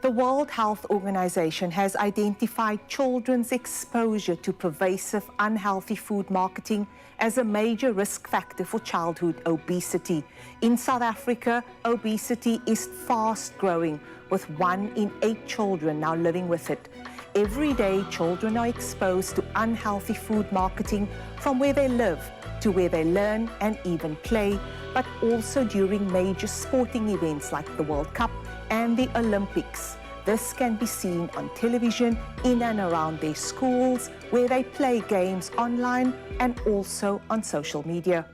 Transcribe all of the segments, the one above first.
The World Health Organization has identified children's exposure to pervasive unhealthy food marketing as a major risk factor for childhood obesity. In South Africa, obesity is fast growing, with 1 in 8 children now living with it. Every day, children are exposed to unhealthy food marketing from where they live to where they learn and even play, but also during major sporting events like the World Cup and the Olympics. This can be seen on television, in and around their schools, where they play games online and also on social media.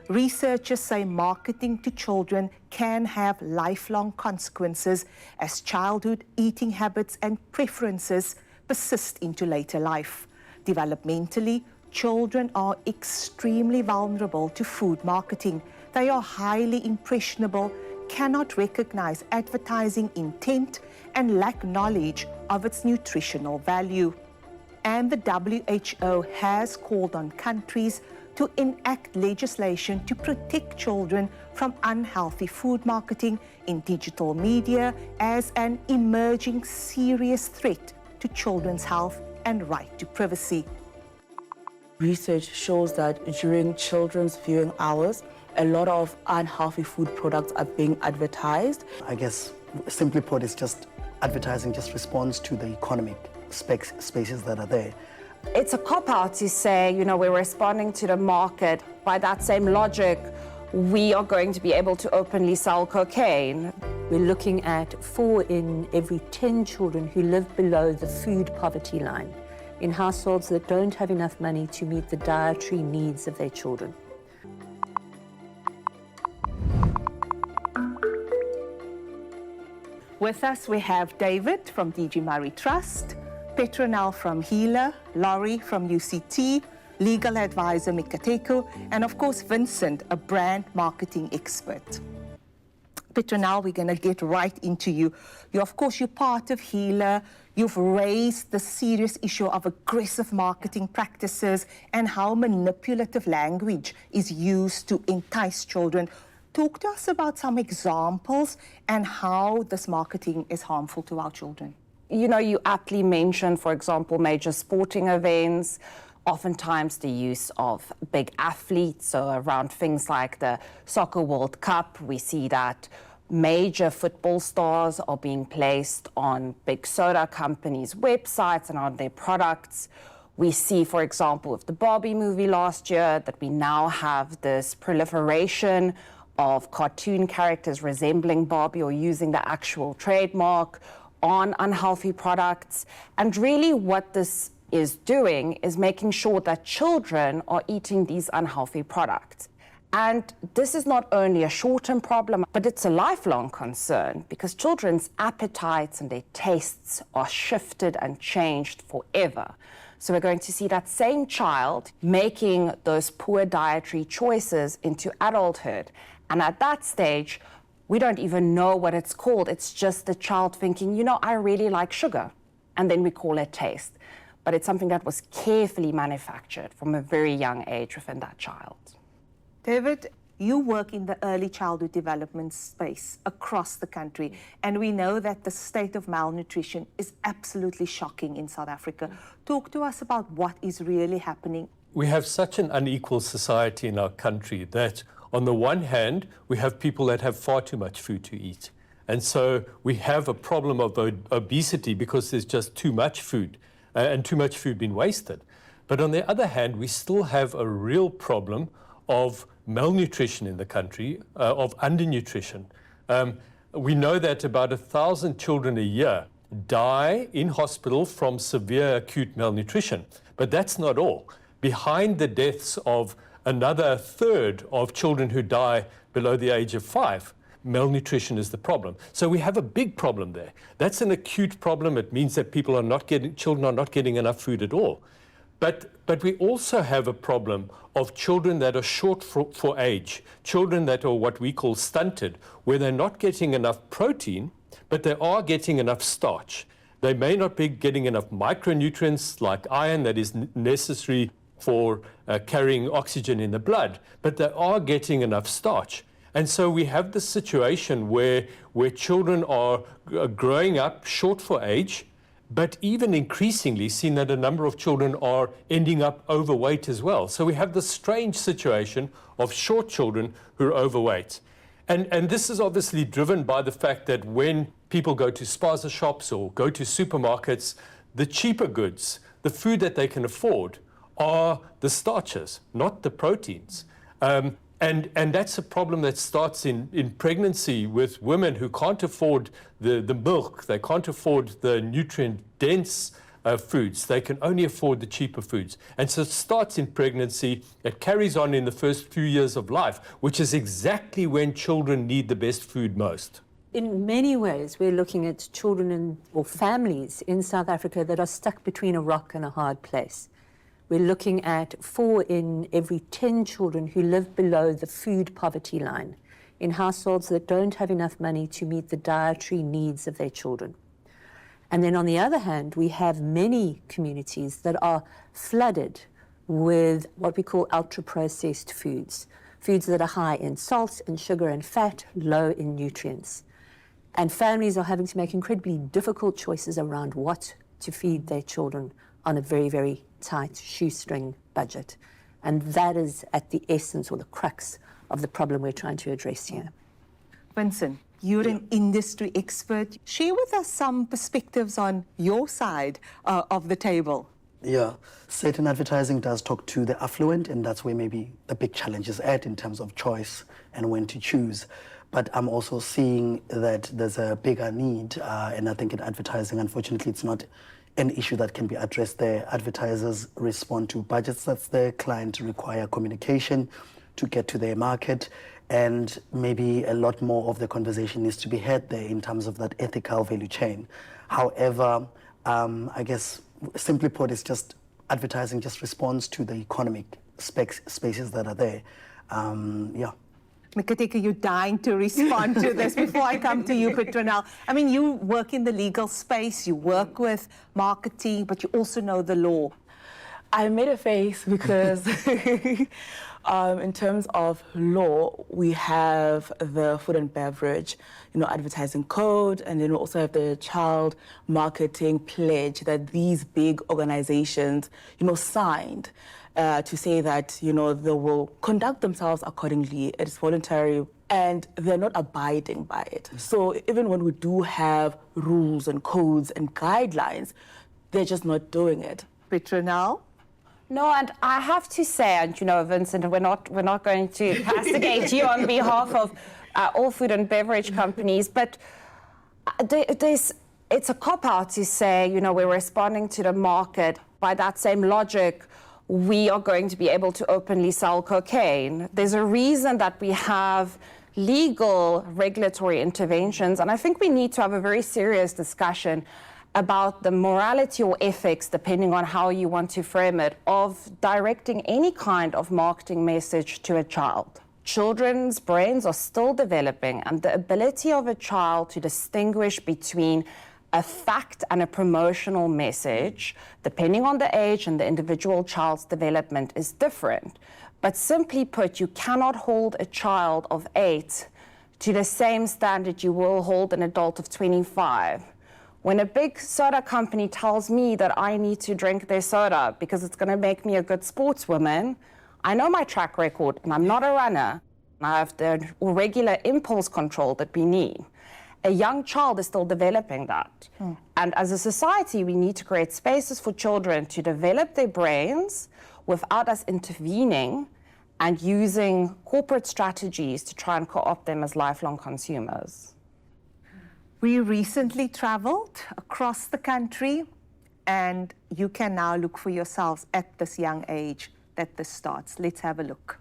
Researchers say marketing to children can have lifelong consequences as childhood eating habits and preferences persist into later life. Developmentally, children are extremely vulnerable to food marketing. They are highly impressionable, cannot recognize advertising intent, and lack knowledge of its nutritional value. And the WHO has called on countries to enact legislation to protect children from unhealthy food marketing in digital media as an emerging serious threat to children's health and right to privacy. Research shows that during children's viewing hours, a lot of unhealthy food products are being advertised. I guess, simply put, it's just advertising just responds to the economic spaces that are there. It's a cop-out to say, we're responding to the market. By that same logic, we are going to be able to openly sell cocaine. We're looking at 4 in every 10 children who live below the food poverty line in households that don't have enough money to meet the dietary needs of their children. With us, we have David from DG Murray Trust, Petronel from Healer, Laurie from UCT, legal advisor Mikateko, and of course, Vincent, a brand marketing expert. Petronel, we're going to get right into you. You're part of Healer. You've raised the serious issue of aggressive marketing practices and how manipulative language is used to entice children. Talk to us about some examples and how this marketing is harmful to our children. You aptly mentioned, for example, major sporting events, oftentimes the use of big athletes, so around things like the Soccer World Cup, we see that major football stars are being placed on big soda companies' websites and on their products. We see, for example, with the Barbie movie last year, that we now have this proliferation of cartoon characters resembling Barbie or using the actual trademark on unhealthy products. And really what this is doing is making sure that children are eating these unhealthy products. And this is not only a short-term problem, but it's a lifelong concern because children's appetites and their tastes are shifted and changed forever. So we're going to see that same child making those poor dietary choices into adulthood. And at that stage, we don't even know what it's called. It's just the child thinking, I really like sugar. And then we call it taste. But it's something that was carefully manufactured from a very young age within that child. David, you work in the early childhood development space across the country, and we know that the state of malnutrition is absolutely shocking in South Africa. Talk to us about what is really happening. We have such an unequal society in our country that on the one hand, we have people that have far too much food to eat. And so we have a problem of obesity because there's just too much food and too much food being wasted. But on the other hand, we still have a real problem of malnutrition in the country, of undernutrition. We know that about 1,000 children a year die in hospital from severe acute malnutrition. But that's not all. Behind the deaths of another third of children who die below the age of 5, malnutrition is the problem. So we have a big problem there. That's an acute problem. It means that children are not getting enough food at all. But we also have a problem of children that are short for age, children that are what we call stunted, where they're not getting enough protein, but they are getting enough starch. They may not be getting enough micronutrients like iron that is necessary for carrying oxygen in the blood, but they are getting enough starch. And so we have this situation where children are growing up short for age, but even increasingly seen that a number of children are ending up overweight as well. So we have this strange situation of short children who are overweight. And this is obviously driven by the fact that when people go to spaza shops or go to supermarkets, the cheaper goods, the food that they can afford, are the starches, not the proteins. And that's a problem that starts in pregnancy with women who can't afford the milk, they can't afford the nutrient-dense foods, they can only afford the cheaper foods. And so it starts in pregnancy, it carries on in the first few years of life, which is exactly when children need the best food most. In many ways, we're looking at children or families in South Africa that are stuck between a rock and a hard place. We're looking at 4 in every 10 children who live below the food poverty line in households that don't have enough money to meet the dietary needs of their children. And then on the other hand, we have many communities that are flooded with what we call ultra-processed foods, foods that are high in salt and sugar and fat, low in nutrients. And families are having to make incredibly difficult choices around what to feed their children on a very, very tight shoestring budget. And that is at the essence or the crux of the problem we're trying to address here. Vincent, you're an industry expert. Share with us some perspectives on your side of the table. Yeah, certain advertising does talk to the affluent, and that's where maybe the big challenge is at in terms of choice and when to choose. But I'm also seeing that there's a bigger need, and I think in advertising, unfortunately, it's not an issue that can be addressed there. Advertisers respond to budgets that's there, clients require communication to get to their market, and maybe a lot more of the conversation needs to be had there in terms of that ethical value chain. However, I guess, simply put, it's just advertising just responds to the economic spaces that are there. Yeah. Mikatika, you're dying to respond to this before I come to you, Petronelle. I mean, you work in the legal space, you work with marketing, but you also know the law. I made a face because in terms of law, we have the food and beverage, advertising code, and then we also have the child marketing pledge that these big organizations, signed to say that, they will conduct themselves accordingly. It's voluntary, and they're not abiding by it. So even when we do have rules and codes and guidelines, they're just not doing it. Petronelle? No, and I have to say, and Vincent, we're not going to castigate you on behalf of all food and beverage companies, but it's a cop-out to say, we're responding to the market. By that same logic, we are going to be able to openly sell cocaine. There's a reason that we have legal regulatory interventions, and I think we need to have a very serious discussion about the morality or ethics, depending on how you want to frame it, of directing any kind of marketing message to a child. Children's brains are still developing, and the ability of a child to distinguish between a fact and a promotional message, depending on the age and the individual child's development, is different. But simply put, you cannot hold a child of 8 to the same standard you will hold an adult of 25. When a big soda company tells me that I need to drink their soda because it's going to make me a good sportswoman, I know my track record, and I'm not a runner. I have the regular impulse control that we need. A young child is still developing that. And as a society, we need to create spaces for children to develop their brains without us intervening and using corporate strategies to try and co-opt them as lifelong consumers. We recently traveled across the country, and you can now look for yourselves at this young age that this starts. Let's have a look.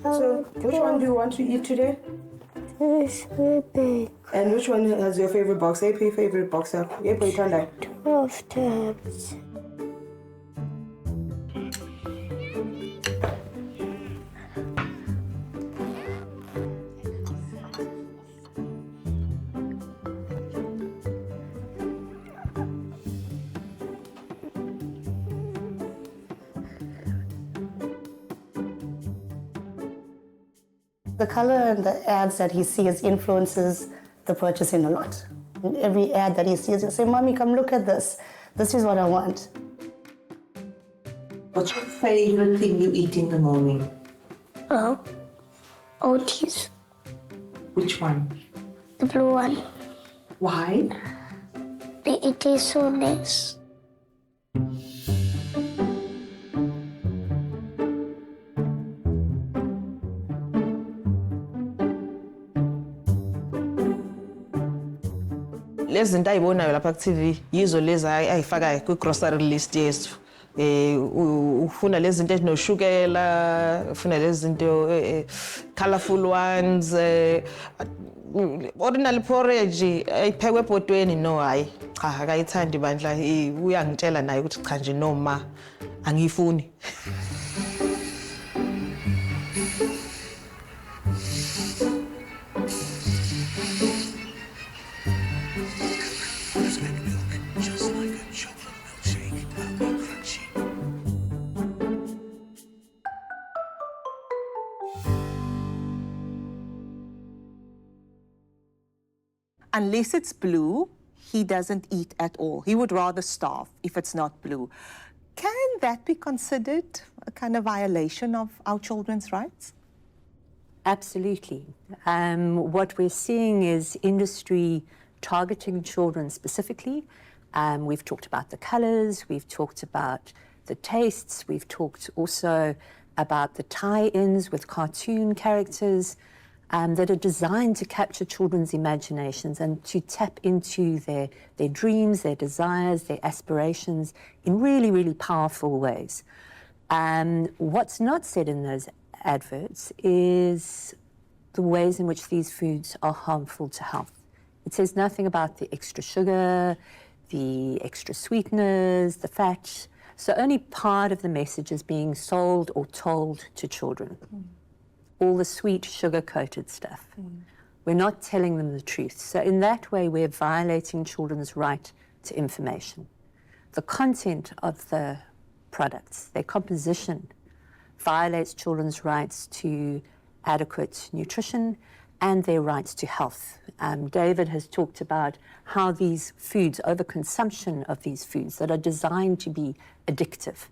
So, which one do you want to eat today? This big. And which one has your favorite box? AP favorite box. Yeah, 12 tabs. The color and the ads that he sees influences the purchasing a lot. In every ad that he sees, he'll say, "Mommy, come look at this. This is what I want." What's your favorite thing you eat in the morning? Oats. Which one? The blue one. Why? It tastes so nice. Lezi zinto ayibonayo lapha ku-TV yizo lezi ayifakayo kwi-grocery list yethu. Ufuna lezi zinto ezinoshukela, ufuna lezi zinto colorful ones, ordinary porridge ayiphekwe ebhodweni no hayi. Cha akayithandi bandla uyangitshela naye ukuthi cha nje noma angiyifuni. Unless it's blue, he doesn't eat at all. He would rather starve if it's not blue. Can that be considered a kind of violation of our children's rights? Absolutely. What we're seeing is industry targeting children specifically. We've talked about the colors, we've talked about the tastes, we've talked also about the tie-ins with cartoon characters that are designed to capture children's imaginations and to tap into their dreams, their desires, their aspirations in really, really powerful ways. What's not said in those adverts is the ways in which these foods are harmful to health. It says nothing about the extra sugar, the extra sweeteners, the fat. So only part of the message is being sold or told to children. All the sweet, sugar-coated stuff. We're not telling them the truth. So in that way, we're violating children's right to information. The content of the products, their composition, violates children's rights to adequate nutrition and their rights to health. David has talked about how these foods, overconsumption of these foods that are designed to be addictive,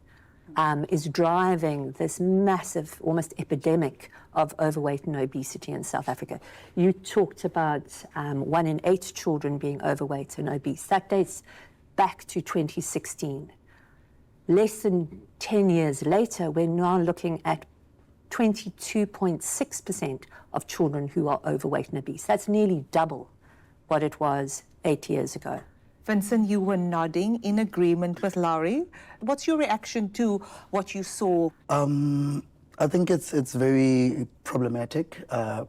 is driving this massive, almost epidemic of overweight and obesity in South Africa. You talked about 1 in 8 children being overweight and obese. That dates back to 2016. Less than 10 years later, we're now looking at 22.6% of children who are overweight and obese. That's nearly double what it was 8 years ago. Vincent, you were nodding in agreement with Laurie. What's your reaction to what you saw? I think it's very problematic at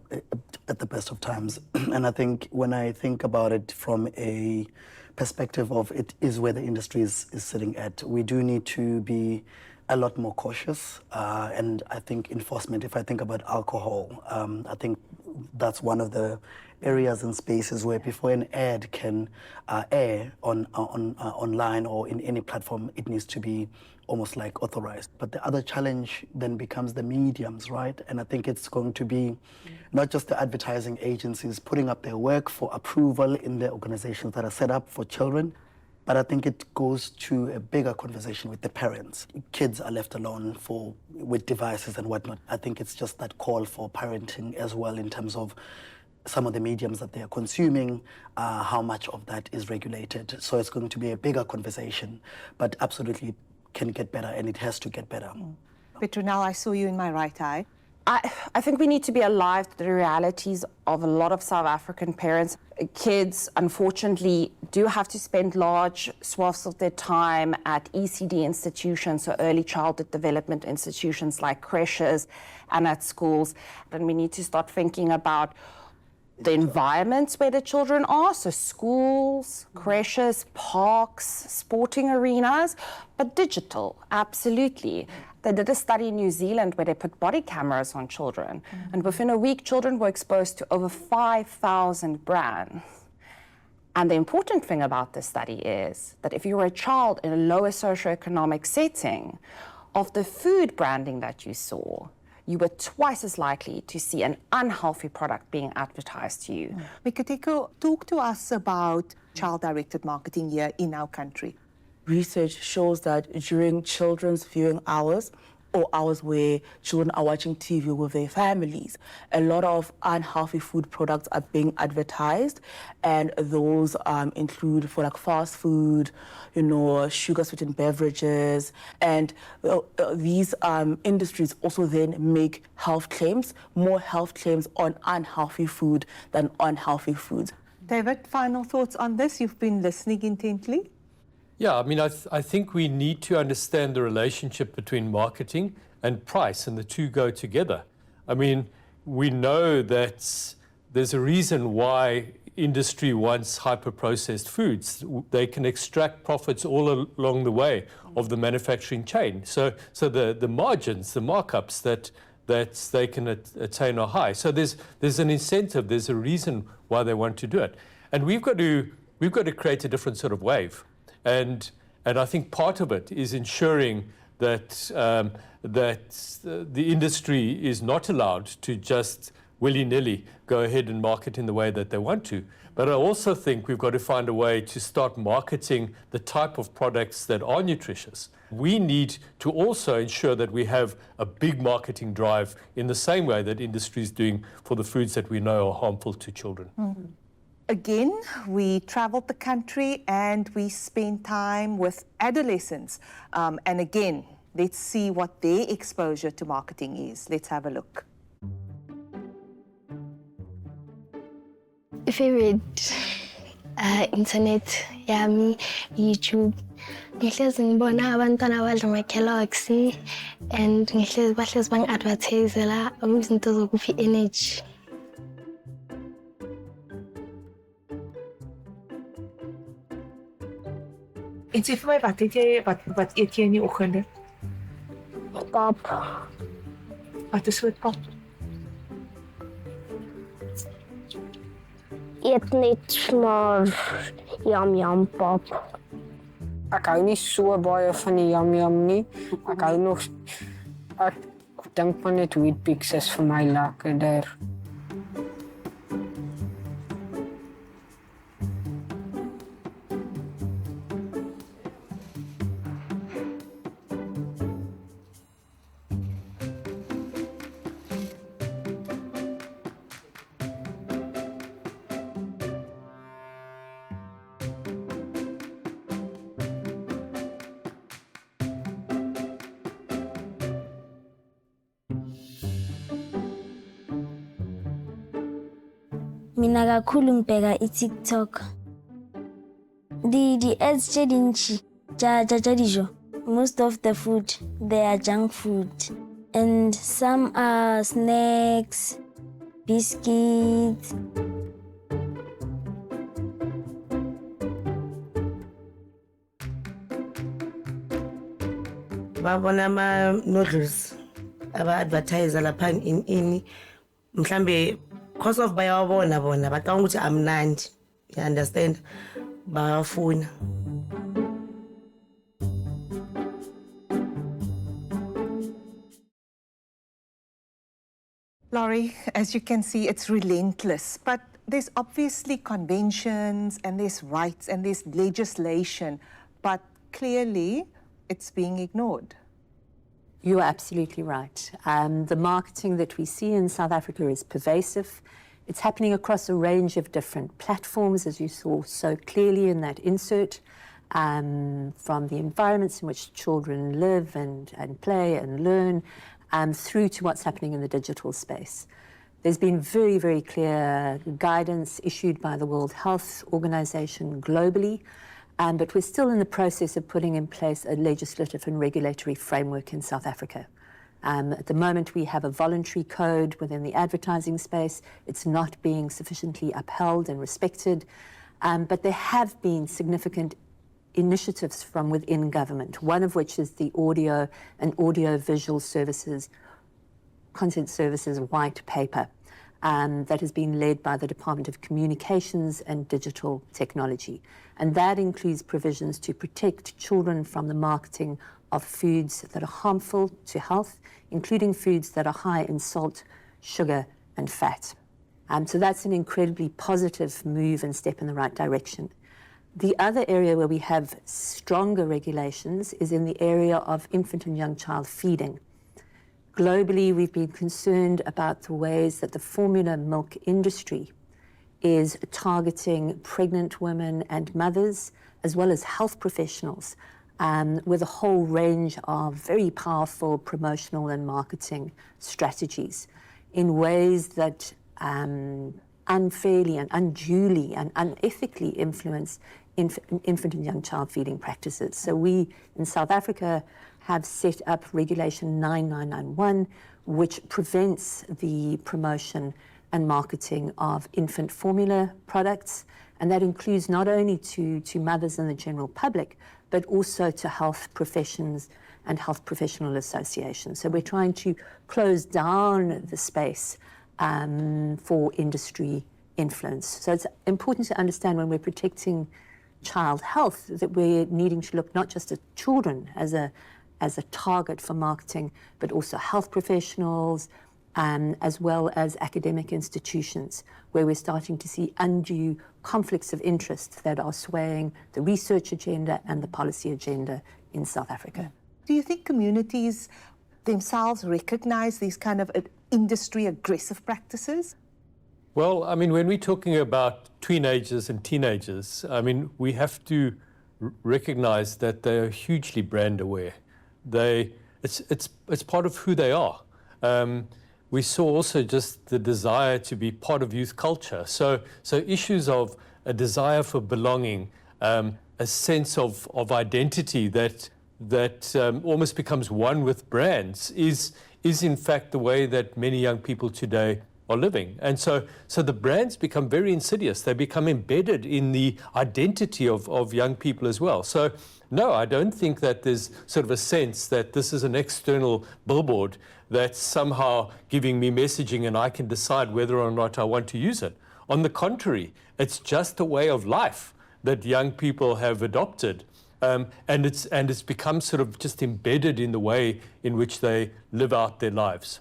the best of times. And I think when I think about it from a perspective of it is where the industry is sitting at, we do need to be a lot more cautious. And I think enforcement, if I think about alcohol, I think that's one of the areas and spaces where before an ad can air online or in any platform, it needs to be almost like authorized. But the other challenge then becomes the mediums, right? And I think it's going to be not just the advertising agencies putting up their work for approval in the organizations that are set up for children, but I think it goes to a bigger conversation with the parents. Kids are left alone with devices and whatnot. I think it's just that call for parenting as well in terms of some of the mediums that they are consuming, how much of that is regulated. So it's going to be a bigger conversation, but absolutely can get better, and it has to get better. Petronelle, I saw you in my right eye. I think we need to be alive to the realities of a lot of South African parents. Kids, unfortunately, do have to spend large swaths of their time at ECD institutions, so early childhood development institutions like creches and at schools. And we need to start thinking about the environments where the children are, so schools, creches, parks, sporting arenas, but digital, absolutely. They did a study in New Zealand where they put body cameras on children, and within a week, children were exposed to over 5,000 brands. And the important thing about this study is that if you were a child in a lower socioeconomic setting, of the food branding that you saw, you were twice as likely to see an unhealthy product being advertised to you. Mikateko, talk to us about child-directed marketing here in our country. Research shows that during children's viewing hours, or hours where children are watching TV with their families, a lot of unhealthy food products are being advertised, and those include for like fast food, sugar-sweetened beverages, and these industries also then make health claims, more health claims on unhealthy food than unhealthy foods. David, final thoughts on this? You've been listening intently. Yeah, I mean, I think we need to understand the relationship between marketing and price, and the two go together. I mean, we know that there's a reason why industry wants hyper-processed foods. They can extract profits all along the way of the manufacturing chain. So the margins, the markups that they can attain are high. So there's an incentive, there's a reason why they want to do it. And we've got to create a different sort of wave. And I think part of it is ensuring that the industry is not allowed to just willy-nilly go ahead and market in the way that they want to. But I also think we've got to find a way to start marketing the type of products that are nutritious. We need to also ensure that we have a big marketing drive in the same way that industry is doing for the foods that we know are harmful to children. Mm-hmm. Again, we traveled the country and we spent time with adolescents. And again, let's see what their exposure to marketing is. Let's have a look. Favorite internet yami YouTube. Ngihlezi ngibona abantwana badla ama-Kellogg's and bahlezi bangi-advertisela izinto zokuphi energy. En sê vir my, wat eet jy in die oggende? Pap. Wat is soort pap? Eet net maar yum pap. Ek hou nie so baie van die yum nie. Ek hou nog... Ek dink van net Weet-Bix is vir my lekkerder. Mina kakhulu ngibheka i-TikTok. The ads challenge dijo. Most of the food, they are junk food. And some are snacks, biscuits. Babona ama-noodles aba-advertise lapha in mhlambe because of bayawabona bona bacanga ukuthi amnandi, you understand, bayafuna. Laurie, as you can see, it's relentless, but there's obviously conventions and there's rights and there's legislation, but clearly it's being ignored. You are absolutely right. The marketing that we see in South Africa is pervasive. It's happening across a range of different platforms, as you saw so clearly in that insert, from the environments in which children live and play and learn, through to what's happening in the digital space. There's been very, very clear guidance issued by the World Health Organization globally, but we're still in the process of putting in place a legislative and regulatory framework in South Africa. At the moment, we have a voluntary code within the advertising space. It's not being sufficiently upheld and respected, but there have been significant initiatives from within government, one of which is the Audio and Audio-Visual Services, Content Services White Paper, that has been led by the Department of Communications and Digital Technology. And that includes provisions to protect children from the marketing of foods that are harmful to health, including foods that are high in salt, sugar, and fat. So that's an incredibly positive move and step in the right direction. The other area where we have stronger regulations is in the area of infant and young child feeding. Globally, we've been concerned about the ways that the formula milk industry is targeting pregnant women and mothers, as well as health professionals, with a whole range of very powerful promotional and marketing strategies in ways that unfairly and unduly and unethically influence infant and young child feeding practices. So we, in South Africa, have set up Regulation 9991, which prevents the promotion and marketing of infant formula products. And that includes not only to mothers and the general public, but also to health professions and health professional associations. So we're trying to close down the space for industry influence. So it's important to understand when we're protecting child health that we're needing to look not just at children as a target for marketing, but also health professionals, as well as academic institutions, where we're starting to see undue conflicts of interest that are swaying the research agenda and the policy agenda in South Africa. Do you think communities themselves recognize these kind of industry aggressive practices? Well, I mean, when we're talking about teenagers and teenagers, I mean, we have to recognize that they are hugely brand aware. It's part of who they are. We saw also just the desire to be part of youth culture. So issues of a desire for belonging, a sense of identity that almost becomes one with brands is in fact the way that many young people today are living. And so the brands become very insidious. They become embedded in the identity of young people as well. So no, I don't think that there's sort of a sense that this is an external billboard that's somehow giving me messaging and I can decide whether or not I want to use it. On the contrary, it's just a way of life that young people have adopted. And it's become sort of just embedded in the way in which they live out their lives.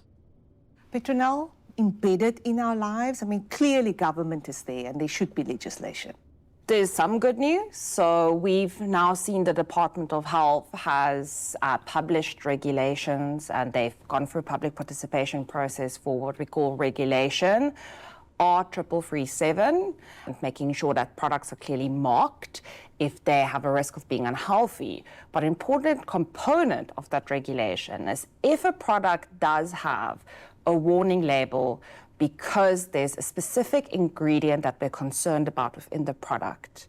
Petronelle, embedded in our lives? I mean, clearly government is there and there should be legislation. There's some good news. So we've now seen the Department of Health has published regulations, and they've gone through a public participation process for what we call regulation R337, making sure that products are clearly marked if they have a risk of being unhealthy. But an important component of that regulation is if a product does have a warning label because there's a specific ingredient that we're concerned about within the product,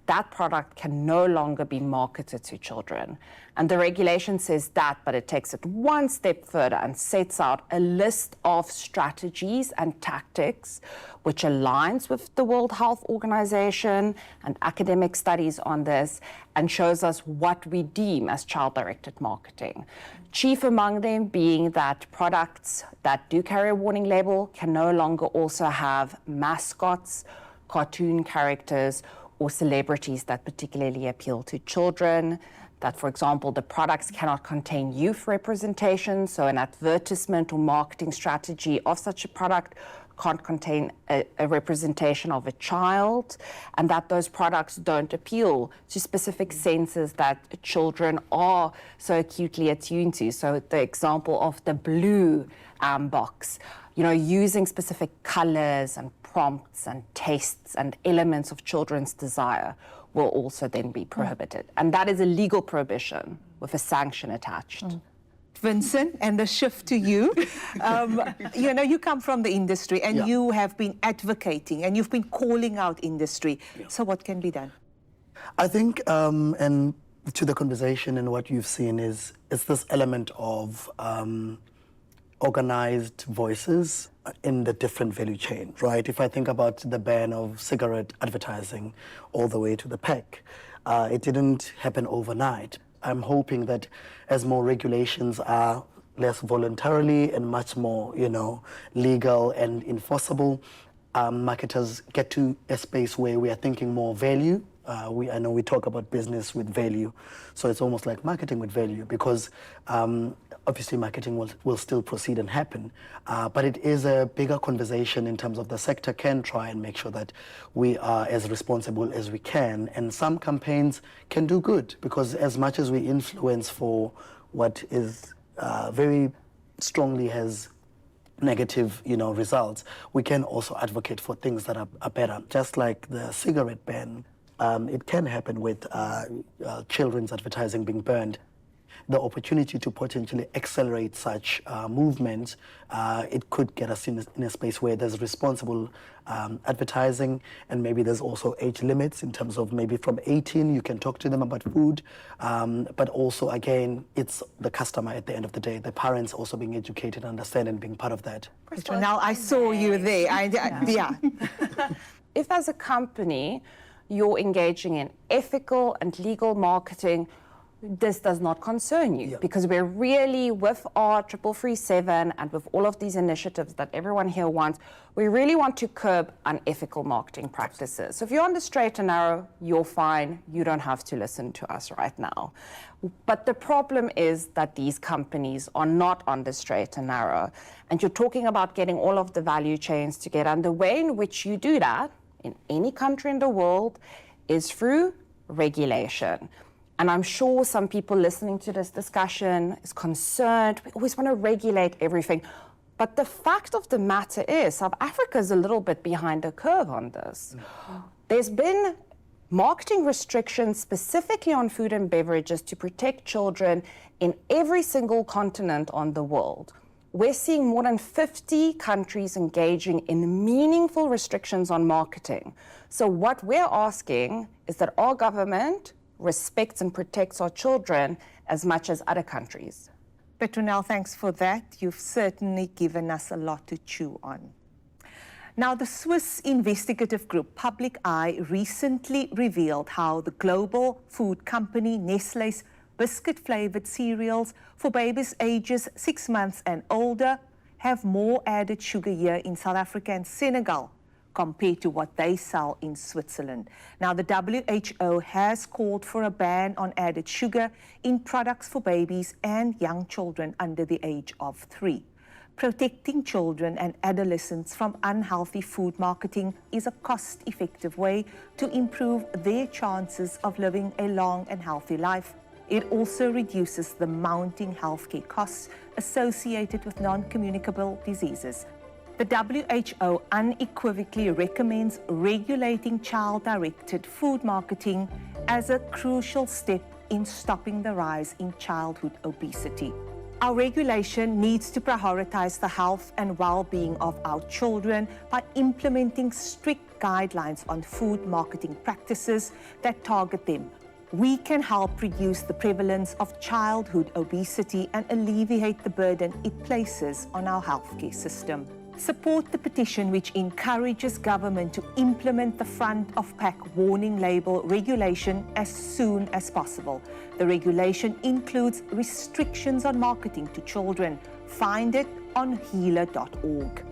that product can no longer be marketed to children. And the regulation says that, but it takes it one step further and sets out a list of strategies and tactics which aligns with the World Health Organization and academic studies on this, and shows us what we deem as child-directed marketing. Chief among them being that products that do carry a warning label can no longer also have mascots, cartoon characters, or celebrities that particularly appeal to children. That, for example, the products cannot contain youth representation, so an advertisement or marketing strategy of such a product can't contain a representation of a child, and that those products don't appeal to specific senses that children are so acutely attuned to. So the example of the blue box, using specific colors and prompts and tastes and elements of children's desire will also then be prohibited. And that is a legal prohibition with a sanction attached. Vincent, and the shift to you. You come from the industry and you have been advocating and you've been calling out industry. So what can be done? I think, and to the conversation and what you've seen is this element of organized voices in the different value chain, right? If I think about the ban of cigarette advertising all the way to the pack, it didn't happen overnight. I'm hoping that as more regulations are less voluntarily and much more, legal and enforceable, marketers get to a space where we are thinking more value I know we talk about business with value, so it's almost like marketing with value, because obviously marketing will still proceed and happen, but it is a bigger conversation in terms of the sector can try and make sure that we are as responsible as we can, and some campaigns can do good, because as much as we influence for what is very strongly has negative, results, we can also advocate for things that are better. Just like the cigarette ban, it can happen with children's advertising being banned. The opportunity to potentially accelerate such movements, it could get us in a space where there's responsible advertising, and maybe there's also age limits in terms of maybe from 18 you can talk to them about food, but also again it's the customer at the end of the day, the parents also being educated, understand, and being part of that. Now I saw you there. Yeah. If as a company you're engaging in ethical and legal marketing, this does not concern you, because we're really, with our 337 and with all of these initiatives that everyone here wants, we really want to curb unethical marketing practices. So if you're on the straight and narrow, you're fine. You don't have to listen to us right now. But the problem is that these companies are not on the straight and narrow. And you're talking about getting all of the value chains together. And the way in which you do that in any country in the world is through regulation. And I'm sure some people listening to this discussion is concerned. We always want to regulate everything. But the fact of the matter is, South Africa is a little bit behind the curve on this. There's been marketing restrictions specifically on food and beverages to protect children in every single continent on the world. We're seeing more than 50 countries engaging in meaningful restrictions on marketing. So what we're asking is that our government respects and protects our children as much as other countries. Petronelle, thanks for that. You've certainly given us a lot to chew on. Now, the Swiss investigative group Public Eye recently revealed how the global food company Nestlé's biscuit-flavored cereals for babies ages 6 months and older have more added sugar here in South Africa and Senegal compared to what they sell in Switzerland. Now, the WHO has called for a ban on added sugar in products for babies and young children under the age of 3. Protecting children and adolescents from unhealthy food marketing is a cost-effective way to improve their chances of living a long and healthy life. It also reduces the mounting healthcare costs associated with non-communicable diseases. The WHO unequivocally recommends regulating child-directed food marketing as a crucial step in stopping the rise in childhood obesity. Our regulation needs to prioritize the health and well-being of our children by implementing strict guidelines on food marketing practices that target them. We can help reduce the prevalence of childhood obesity and alleviate the burden it places on our healthcare system. Support the petition which encourages government to implement the front-of-pack warning label regulation as soon as possible. The regulation includes restrictions on marketing to children. Find it on healer.org.